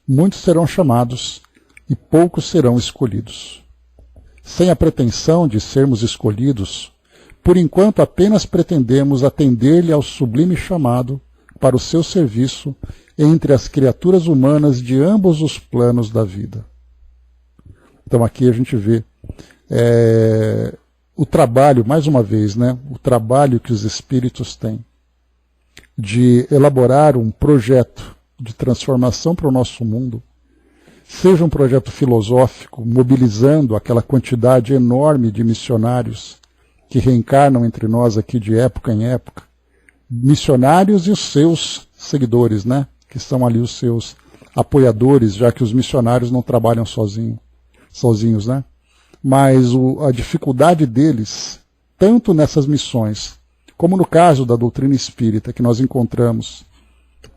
Muitos serão chamados e poucos serão escolhidos. Sem a pretensão de sermos escolhidos, por enquanto apenas pretendemos atender-lhe ao sublime chamado para o seu serviço entre as criaturas humanas de ambos os planos da vida. Então aqui a gente vê o trabalho, mais uma vez, o trabalho que os espíritos têm de elaborar um projeto de transformação para o nosso mundo, seja um projeto filosófico, mobilizando aquela quantidade enorme de missionários que reencarnam entre nós aqui de época em época, missionários e os seus seguidores, que são ali os seus apoiadores, já que os missionários não trabalham sozinhos, mas a dificuldade deles, tanto nessas missões, como no caso da doutrina espírita, que nós encontramos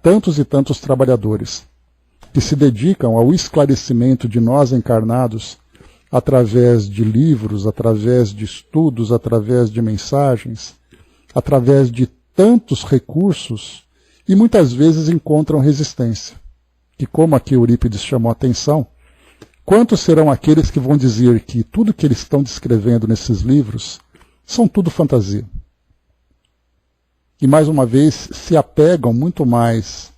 tantos e tantos trabalhadores que se dedicam ao esclarecimento de nós encarnados através de livros, através de estudos, através de mensagens, através de tantos recursos, e muitas vezes encontram resistência. E como aqui Eurípides chamou a atenção, quantos serão aqueles que vão dizer que tudo que eles estão descrevendo nesses livros são tudo fantasia? E mais uma vez se apegam muito mais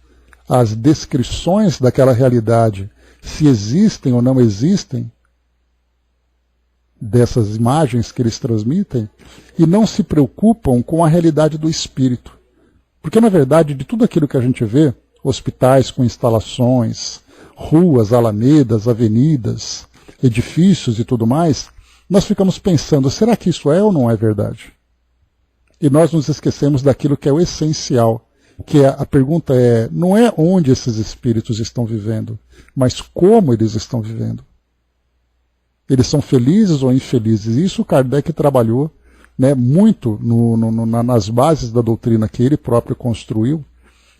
às descrições daquela realidade, se existem ou não existem, dessas imagens que eles transmitem, e não se preocupam com a realidade do espírito. Porque, na verdade, de tudo aquilo que a gente vê, hospitais com instalações, ruas, alamedas, avenidas, edifícios e tudo mais, nós ficamos pensando, será que isso é ou não é verdade? E nós nos esquecemos daquilo que é o essencial, que a pergunta não é onde esses espíritos estão vivendo, mas como eles estão vivendo. Eles são felizes ou infelizes? Isso Kardec trabalhou muito nas bases da doutrina que ele próprio construiu,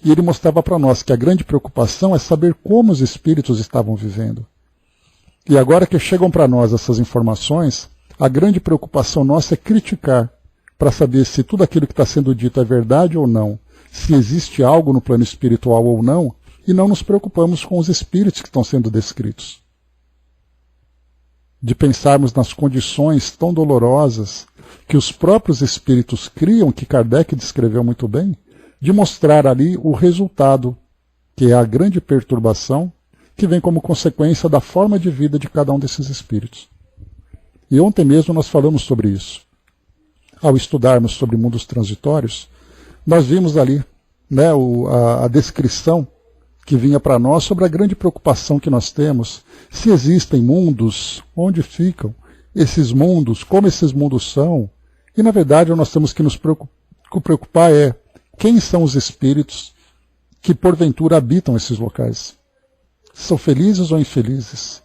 e ele mostrava para nós que a grande preocupação é saber como os espíritos estavam vivendo. E agora que chegam para nós essas informações, A grande preocupação nossa é criticar, para saber se tudo aquilo que está sendo dito é verdade ou não, se existe algo no plano espiritual ou não, e não nos preocupamos com os espíritos que estão sendo descritos. De pensarmos nas condições tão dolorosas que os próprios espíritos criam, que Kardec descreveu muito bem, de mostrar ali o resultado, que é a grande perturbação, que vem como consequência da forma de vida de cada um desses espíritos. E ontem mesmo nós falamos sobre isso. Ao estudarmos sobre mundos transitórios, nós vimos ali, né, a descrição que vinha para nós sobre a grande preocupação que nós temos, se existem mundos, onde ficam esses mundos, como esses mundos são, e na verdade nós temos que nos preocupar é quem são os espíritos que porventura habitam esses locais. São felizes ou infelizes?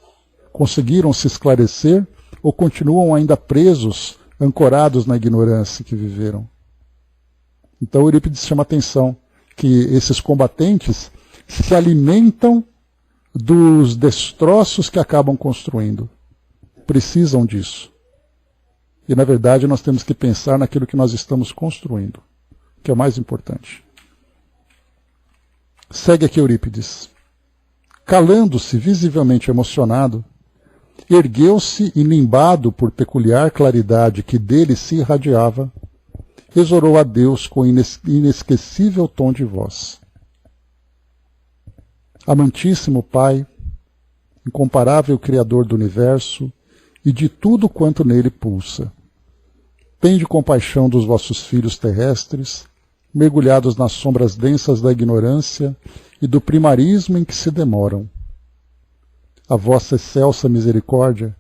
Conseguiram se esclarecer ou continuam ainda presos, ancorados na ignorância que viveram? Então Eurípides chama a atenção que esses combatentes se alimentam dos destroços que acabam construindo. Precisam disso. E na verdade nós temos que pensar naquilo que nós estamos construindo, que é o mais importante. Segue aqui Eurípides. Calando-se visivelmente emocionado, ergueu-se e, nimbado por peculiar claridade que dele se irradiava, exorou a Deus com inesquecível tom de voz. Amantíssimo Pai, incomparável Criador do Universo e de tudo quanto nele pulsa, tende compaixão dos vossos filhos terrestres, mergulhados nas sombras densas da ignorância e do primarismo em que se demoram. A vossa excelsa misericórdia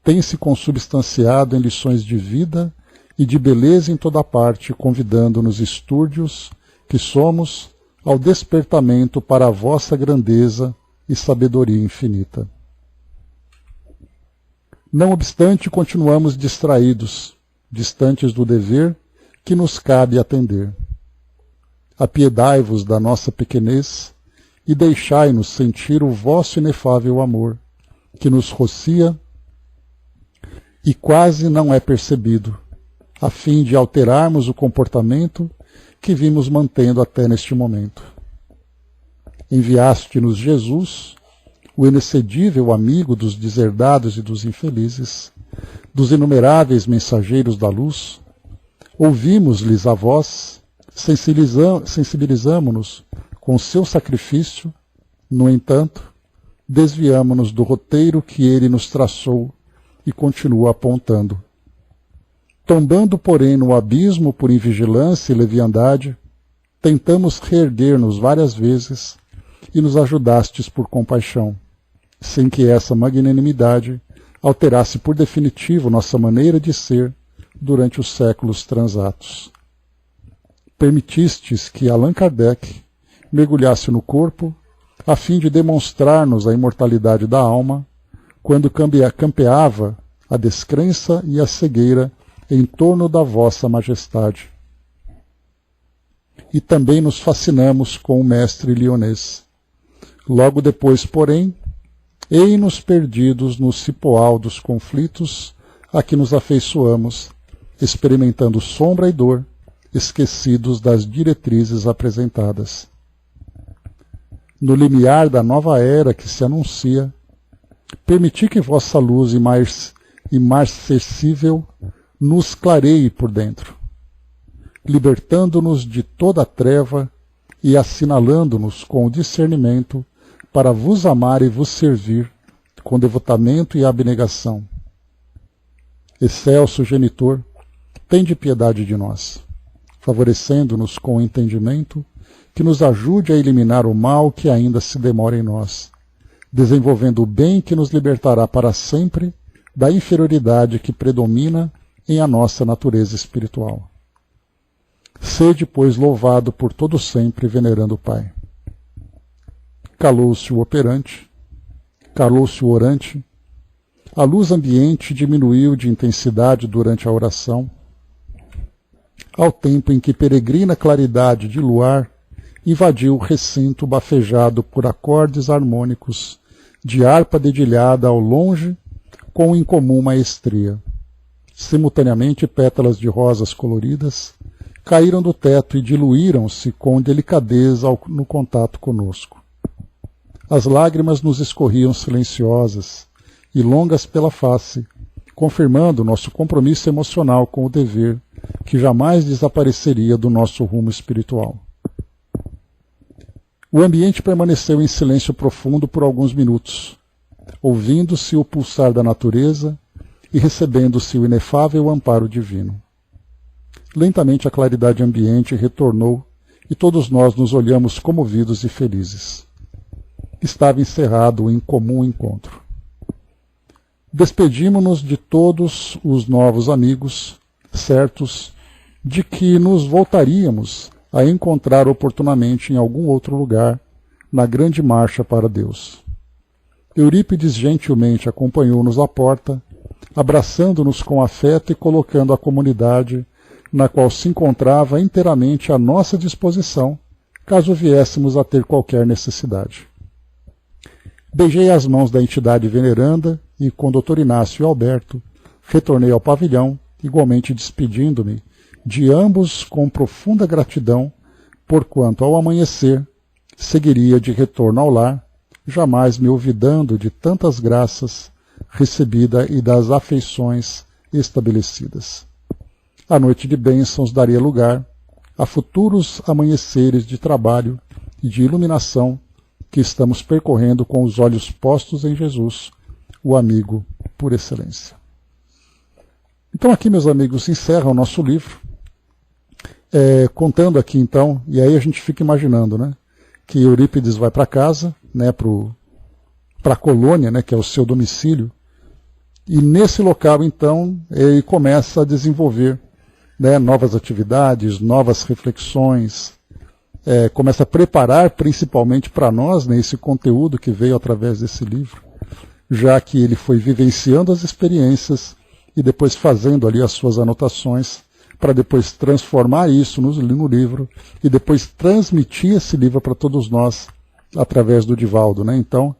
tem se consubstanciado em lições de vida e de beleza em toda parte, convidando-nos estúrdios que somos ao despertamento para a vossa grandeza e sabedoria infinita. Não obstante, continuamos distraídos, distantes do dever que nos cabe atender. Apiedai-vos da nossa pequenez e deixai-nos sentir o vosso inefável amor, que nos rocia e quase não é percebido, a fim de alterarmos o comportamento que vimos mantendo até neste momento. Enviaste-nos Jesus, o inexcedível amigo dos deserdados e dos infelizes, dos inumeráveis mensageiros da luz, ouvimos-lhes a voz, sensibilizamo-nos com seu sacrifício, no entanto, desviamo-nos do roteiro que ele nos traçou e continua apontando. Tombando, porém, no abismo por invigilância e leviandade, tentamos reerguer-nos várias vezes e nos ajudastes por compaixão, sem que essa magnanimidade alterasse por definitivo nossa maneira de ser durante os séculos transatos. Permitistes que Allan Kardec mergulhasse no corpo, a fim de demonstrar-nos a imortalidade da alma, quando campeava a descrença e a cegueira em torno da vossa majestade. E também nos fascinamos com o mestre lionês. Logo depois, porém, ei-nos perdidos no cipoal dos conflitos a que nos afeiçoamos, experimentando sombra e dor, esquecidos das diretrizes apresentadas. No limiar da nova era que se anuncia, permiti que vossa luz imarcessível nos clareie por dentro, libertando-nos de toda a treva e assinalando-nos com o discernimento para vos amar e vos servir com devotamento e abnegação. Excelso Genitor, tende piedade de nós, favorecendo-nos com o entendimento que nos ajude a eliminar o mal que ainda se demora em nós, desenvolvendo o bem que nos libertará para sempre da inferioridade que predomina em a nossa natureza espiritual. Sede, pois, louvado por todo sempre, venerando o Pai. Calou-se o operante, calou-se o orante, a luz ambiente diminuiu de intensidade durante a oração, ao tempo em que peregrina claridade de luar invadiu o recinto bafejado por acordes harmônicos de harpa dedilhada ao longe com incomum maestria. Simultaneamente, pétalas de rosas coloridas caíram do teto e diluíram-se com delicadeza no contato conosco. As lágrimas nos escorriam silenciosas e longas pela face, confirmando nosso compromisso emocional com o dever, que jamais desapareceria do nosso rumo espiritual. O ambiente permaneceu em silêncio profundo por alguns minutos, ouvindo-se o pulsar da natureza e recebendo-se o inefável amparo divino. Lentamente a claridade ambiente retornou e todos nós nos olhamos comovidos e felizes. Estava encerrado o incomum encontro. Despedimos-nos de todos os novos amigos, certos de que nos voltaríamos a encontrar oportunamente em algum outro lugar, na grande marcha para Deus. Eurípides gentilmente acompanhou-nos à porta, abraçando-nos com afeto e colocando a comunidade, na qual se encontrava inteiramente à nossa disposição, caso viéssemos a ter qualquer necessidade. Beijei as mãos da entidade veneranda e, com o Dr. Inácio e Alberto, retornei ao pavilhão, igualmente despedindo-me de ambos com profunda gratidão, porquanto, ao amanhecer, seguiria de retorno ao lar, jamais me olvidando de tantas graças recebidas e das afeições estabelecidas. A noite de bênçãos daria lugar a futuros amanheceres de trabalho e de iluminação que estamos percorrendo com os olhos postos em Jesus, o amigo por excelência. Então aqui, meus amigos, se encerra o nosso livro, contando aqui então, e aí a gente fica imaginando, né, que Eurípides vai para casa, né, para a colônia, né, que é o seu domicílio, e nesse local então ele começa a desenvolver, né, novas atividades, novas reflexões, começa a preparar principalmente para nós, né, esse conteúdo que veio através desse livro, já que ele foi vivenciando as experiências e depois fazendo ali as suas anotações, para depois transformar isso no livro e depois transmitir esse livro para todos nós através do Divaldo, né? Então,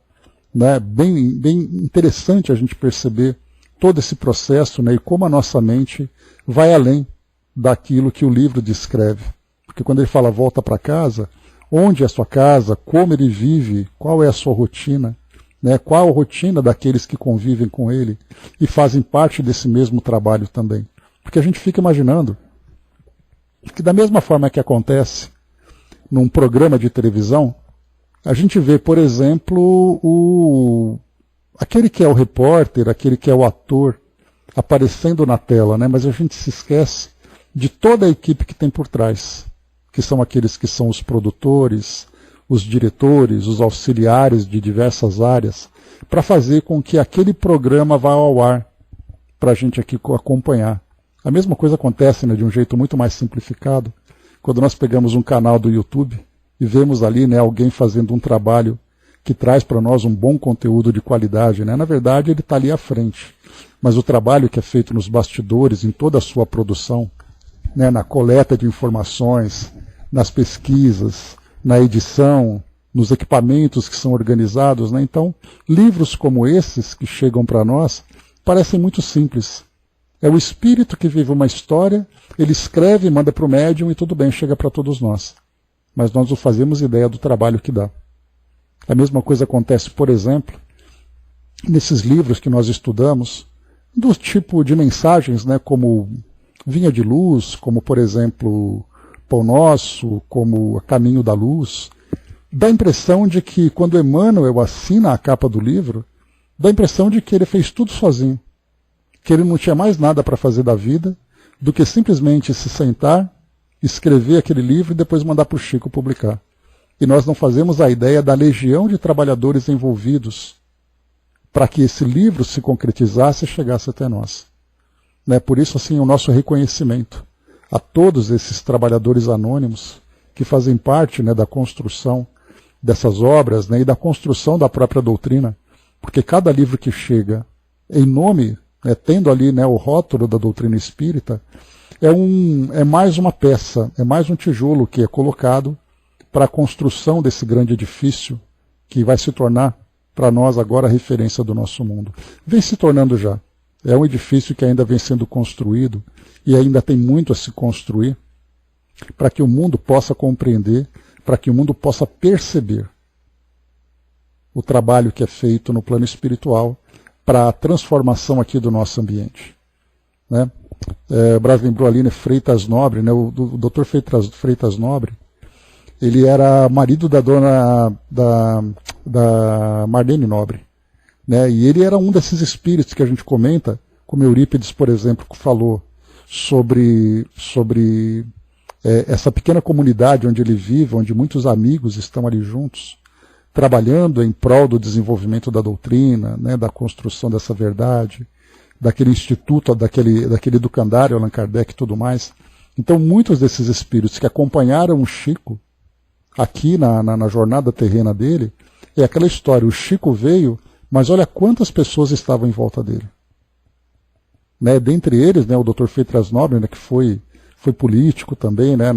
né, bem interessante a gente perceber todo esse processo, né, e como a nossa mente vai além daquilo que o livro descreve. Porque quando ele fala volta para casa, onde é a sua casa, como ele vive, qual é a sua rotina, né, qual a rotina daqueles que convivem com ele e fazem parte desse mesmo trabalho também. Porque a gente fica imaginando que da mesma forma que acontece num programa de televisão, a gente vê, por exemplo, aquele que é o repórter, aquele que é o ator, aparecendo na tela, né? Mas a gente se esquece de toda a equipe que tem por trás, que são aqueles que são os produtores, os diretores, os auxiliares de diversas áreas, para fazer com que aquele programa vá ao ar, para a gente aqui acompanhar. A mesma coisa acontece, né, de um jeito muito mais simplificado, quando nós pegamos um canal do YouTube e vemos ali, né, alguém fazendo um trabalho que traz para nós um bom conteúdo de qualidade, né? Na verdade, ele está ali à frente. Mas o trabalho que é feito nos bastidores, em toda a sua produção, né, na coleta de informações, nas pesquisas, na edição, nos equipamentos que são organizados, né? Então, livros como esses que chegam para nós parecem muito simples. É o espírito que vive uma história, ele escreve, manda para o médium e tudo bem, chega para todos nós. Mas nós não fazemos ideia do trabalho que dá. A mesma coisa acontece, por exemplo, nesses livros que nós estudamos, do tipo de mensagens, né, como Vinha de Luz, como, por exemplo, Pão Nosso, como Caminho da Luz. Dá a impressão de que, quando Emmanuel assina a capa do livro, dá a impressão de que ele fez tudo sozinho. Que ele não tinha mais nada para fazer da vida do que simplesmente se sentar, escrever aquele livro e depois mandar para o Chico publicar. E nós não fazemos a ideia da legião de trabalhadores envolvidos para que esse livro se concretizasse e chegasse até nós. Né? Por isso, assim, o nosso reconhecimento a todos esses trabalhadores anônimos que fazem parte, né, da construção dessas obras, né, e da construção da própria doutrina, porque cada livro que chega em nome, tendo ali, né, o rótulo da doutrina espírita, é mais uma peça, é mais um tijolo que é colocado para a construção desse grande edifício que vai se tornar para nós agora a referência do nosso mundo. Vem se tornando já. É um edifício que ainda vem sendo construído e ainda tem muito a se construir para que o mundo possa compreender, para que o mundo possa perceber o trabalho que é feito no plano espiritual para a transformação aqui do nosso ambiente. Né? Braz lembrou ali, né, Freitas Nobre, né, o Dr. Freitas Nobre, ele era marido da dona da Marlene Nobre. Né? E ele era um desses espíritos que a gente comenta, como Eurípides, por exemplo, que falou sobre essa pequena comunidade onde ele vive, onde muitos amigos estão ali juntos, trabalhando em prol do desenvolvimento da doutrina, né, da construção dessa verdade, daquele instituto, daquele educandário, Allan Kardec e tudo mais. Então, muitos desses espíritos que acompanharam o Chico aqui na jornada terrena dele, é aquela história, o Chico veio, mas olha quantas pessoas estavam em volta dele. Né, dentre eles, né, o Dr. Freitas Nobre, né, que foi político também, né,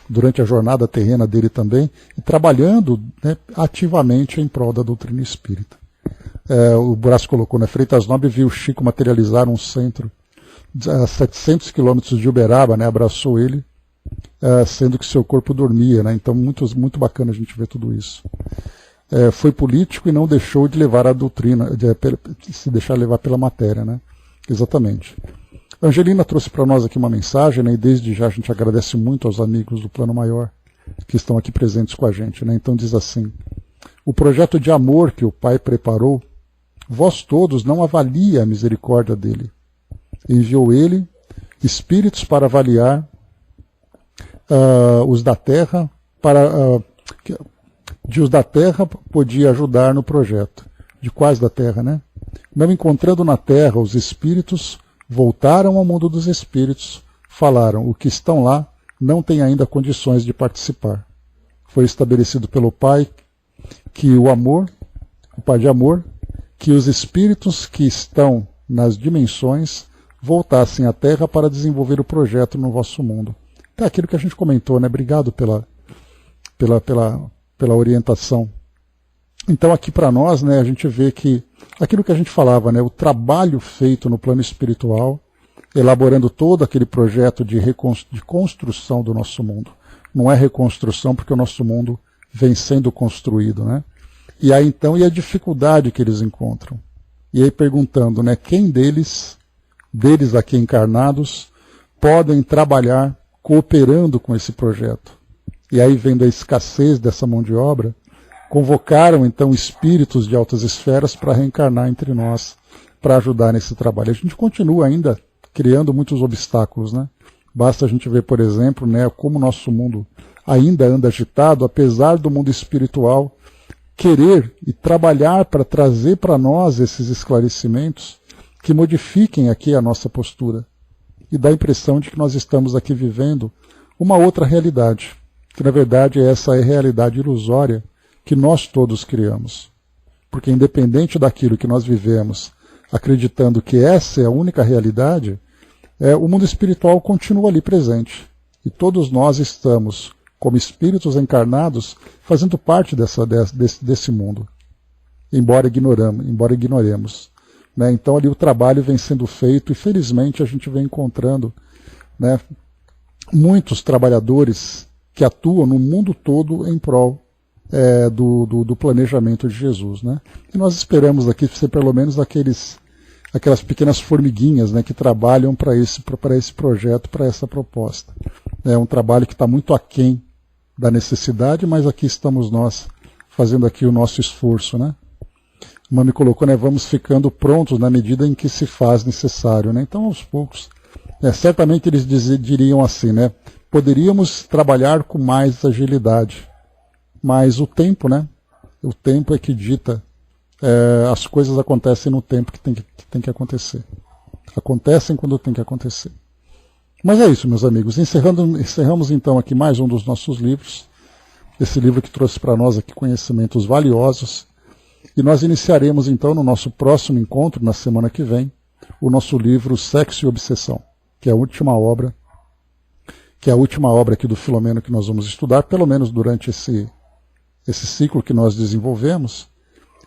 durante a jornada terrena dele também, e trabalhando, né, ativamente em prol da doutrina espírita. O Braz colocou, né, Freitas Nobre viu o Chico materializar um centro a 700 quilômetros de Uberaba, né, abraçou ele, sendo que seu corpo dormia. Né, então, muito bacana a gente ver tudo isso. Foi político e não deixou de levar a doutrina, de se deixar levar pela matéria. Né? Exatamente. Angelina trouxe para nós aqui uma mensagem, né, e desde já a gente agradece muito aos amigos do Plano Maior que estão aqui presentes com a gente. Né? Então diz assim: o projeto de amor que o Pai preparou, vós todos não avalia a misericórdia dele. Enviou ele espíritos para avaliar os da terra, de os da terra podia ajudar no projeto. De quais da terra, né? Não encontrando na terra os espíritos, voltaram ao mundo dos espíritos, falaram: o que estão lá não tem ainda condições de participar. Foi estabelecido pelo Pai que o Pai de amor, que os espíritos que estão nas dimensões voltassem à Terra para desenvolver o projeto no vosso mundo. É aquilo que a gente comentou, né? Obrigado pela orientação. Então aqui para nós, né, a gente vê que aquilo que a gente falava, né, o trabalho feito no plano espiritual, elaborando todo aquele projeto de construção do nosso mundo. Não é reconstrução porque o nosso mundo vem sendo construído, né? E aí então, e a dificuldade que eles encontram? E aí perguntando, né, quem deles aqui encarnados, podem trabalhar cooperando com esse projeto? E aí, vendo a escassez dessa mão de obra, convocaram então espíritos de altas esferas para reencarnar entre nós, para ajudar nesse trabalho. A gente continua ainda criando muitos obstáculos, né? Basta a gente ver, por exemplo, né, como o nosso mundo ainda anda agitado, apesar do mundo espiritual querer e trabalhar para trazer para nós esses esclarecimentos que modifiquem aqui a nossa postura e dá a impressão de que nós estamos aqui vivendo uma outra realidade, que na verdade essa é a realidade ilusória que nós todos criamos. Porque independente daquilo que nós vivemos, acreditando que essa é a única realidade, o mundo espiritual continua ali presente. E todos nós estamos, como espíritos encarnados, fazendo parte desse mundo, embora ignoremos. Né? Então ali o trabalho vem sendo feito e felizmente a gente vem encontrando, né, muitos trabalhadores que atuam no mundo todo em prol do planejamento de Jesus. Né? E nós esperamos aqui ser pelo menos aquelas pequenas formiguinhas, né, que trabalham para esse projeto, para essa proposta. É um trabalho que está muito aquém da necessidade, mas aqui estamos nós fazendo aqui o nosso esforço. Né? O Mami colocou, né, vamos ficando prontos na medida em que se faz necessário. Né? Então, aos poucos, certamente eles diriam assim, né, poderíamos trabalhar com mais agilidade, mas o tempo, né, o tempo é que dita, as coisas acontecem no tempo que tem que acontecer. Acontecem quando tem que acontecer. Mas é isso, meus amigos. Encerramos então aqui mais um dos nossos livros, esse livro que trouxe para nós aqui conhecimentos valiosos. E nós iniciaremos então no nosso próximo encontro, na semana que vem, o nosso livro Sexo e Obsessão, que é a última obra aqui do Filomeno que nós vamos estudar, pelo menos durante esse ciclo que nós desenvolvemos.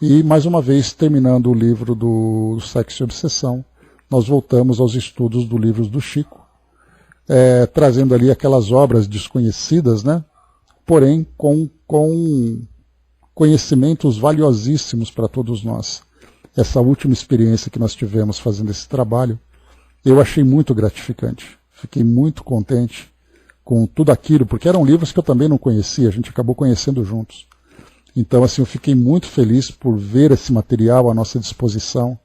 E, mais uma vez, terminando o livro do Sexo e Obsessão, nós voltamos aos estudos do livro do Chico, trazendo ali aquelas obras desconhecidas, né? Porém com conhecimentos valiosíssimos para todos nós. Essa última experiência que nós tivemos fazendo esse trabalho, eu achei muito gratificante. Fiquei muito contente com tudo aquilo, porque eram livros que eu também não conhecia, a gente acabou conhecendo juntos. Então, assim, eu fiquei muito feliz por ver esse material à nossa disposição,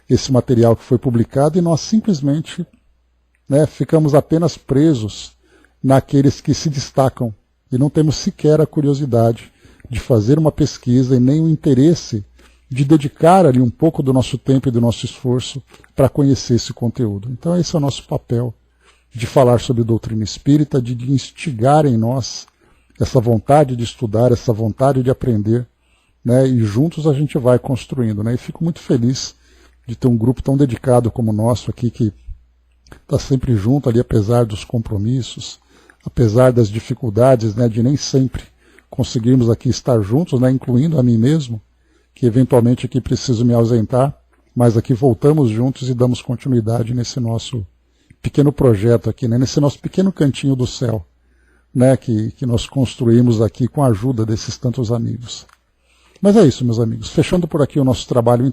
esse material que foi publicado, e nós simplesmente, né, ficamos apenas presos naqueles que se destacam, e não temos sequer a curiosidade de fazer uma pesquisa e nem o interesse de dedicar ali um pouco do nosso tempo e do nosso esforço para conhecer esse conteúdo. Então esse é o nosso papel, de falar sobre doutrina espírita, de instigar em nós essa vontade de estudar, essa vontade de aprender, né? E juntos a gente vai construindo, né? E fico muito feliz de ter um grupo tão dedicado como o nosso aqui, que está sempre junto ali, apesar dos compromissos, apesar das dificuldades, né, de nem sempre conseguirmos aqui estar juntos, né, incluindo a mim mesmo, que eventualmente aqui preciso me ausentar, mas aqui voltamos juntos e damos continuidade nesse nosso pequeno projeto aqui, né, nesse nosso pequeno cantinho do céu, né, que nós construímos aqui com a ajuda desses tantos amigos. Mas é isso, meus amigos. Fechando por aqui o nosso trabalho